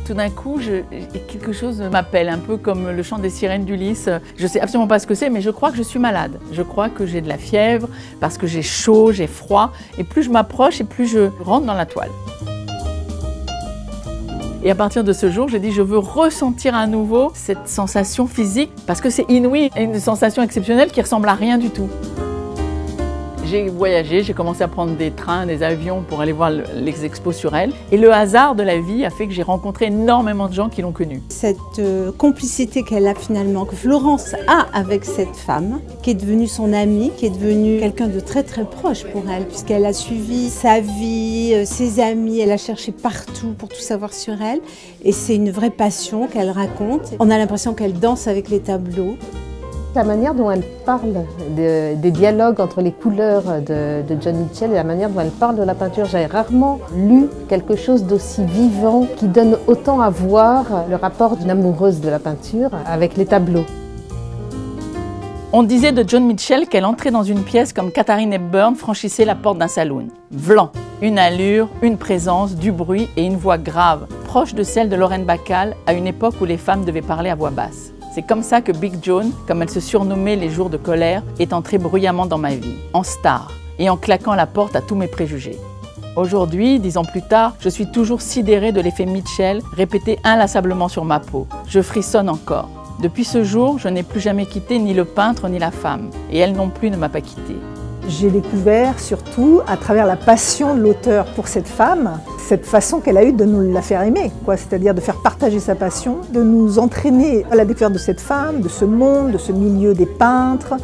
tout d'un coup, quelque chose m'appelle, un peu comme le chant des sirènes d'Ulysse. Je ne sais absolument pas ce que c'est, mais je crois que je suis malade. Je crois que j'ai de la fièvre, parce que j'ai chaud, j'ai froid. Et plus je m'approche, et plus je rentre dans la toile. Et à partir de ce jour, j'ai dit je veux ressentir à nouveau cette sensation physique, parce que c'est inouï, une sensation exceptionnelle qui ressemble à rien du tout. J'ai voyagé, j'ai commencé à prendre des trains, des avions pour aller voir les expos sur elle. Et le hasard de la vie a fait que j'ai rencontré énormément de gens qui l'ont connue. Cette complicité qu'elle a finalement, que Florence a avec cette femme, qui est devenue son amie, qui est devenue quelqu'un de très très proche pour elle, puisqu'elle a suivi sa vie, ses amis, elle a cherché partout pour tout savoir sur elle. Et c'est une vraie passion qu'elle raconte. On a l'impression qu'elle danse avec les tableaux. La manière dont elle parle des dialogues entre les couleurs de John Mitchell et la manière dont elle parle de la peinture, j'ai rarement lu quelque chose d'aussi vivant qui donne autant à voir le rapport d'une amoureuse de la peinture avec les tableaux. On disait de John Mitchell qu'elle entrait dans une pièce comme Katharine Hepburn franchissait la porte d'un saloon. Vlan, une allure, une présence, du bruit et une voix grave, proche de celle de Lorraine Bacall à une époque où les femmes devaient parler à voix basse. C'est comme ça que Big Joan, comme elle se surnommait les jours de colère, est entrée bruyamment dans ma vie, en star, et en claquant la porte à tous mes préjugés. Aujourd'hui, 10 ans plus tard, je suis toujours sidérée de l'effet Mitchell répété inlassablement sur ma peau. Je frissonne encore. Depuis ce jour, je n'ai plus jamais quitté ni le peintre ni la femme, et elle non plus ne m'a pas quittée. J'ai découvert surtout à travers la passion de l'auteur pour cette femme, cette façon qu'elle a eue de nous la faire aimer, c'est-à-dire de faire partager sa passion, de nous entraîner à la découverte de cette femme, de ce monde, de ce milieu des peintres,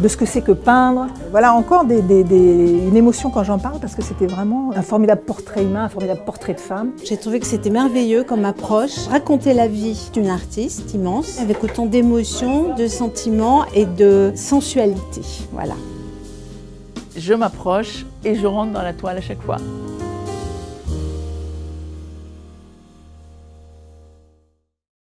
de ce que c'est que peindre. Voilà encore une émotion quand j'en parle parce que c'était vraiment un formidable portrait humain, un formidable portrait de femme. J'ai trouvé que c'était merveilleux comme approche, raconter la vie d'une artiste immense, avec autant d'émotions, de sentiments et de sensualité. Voilà. Je m'approche et je rentre dans la toile à chaque fois.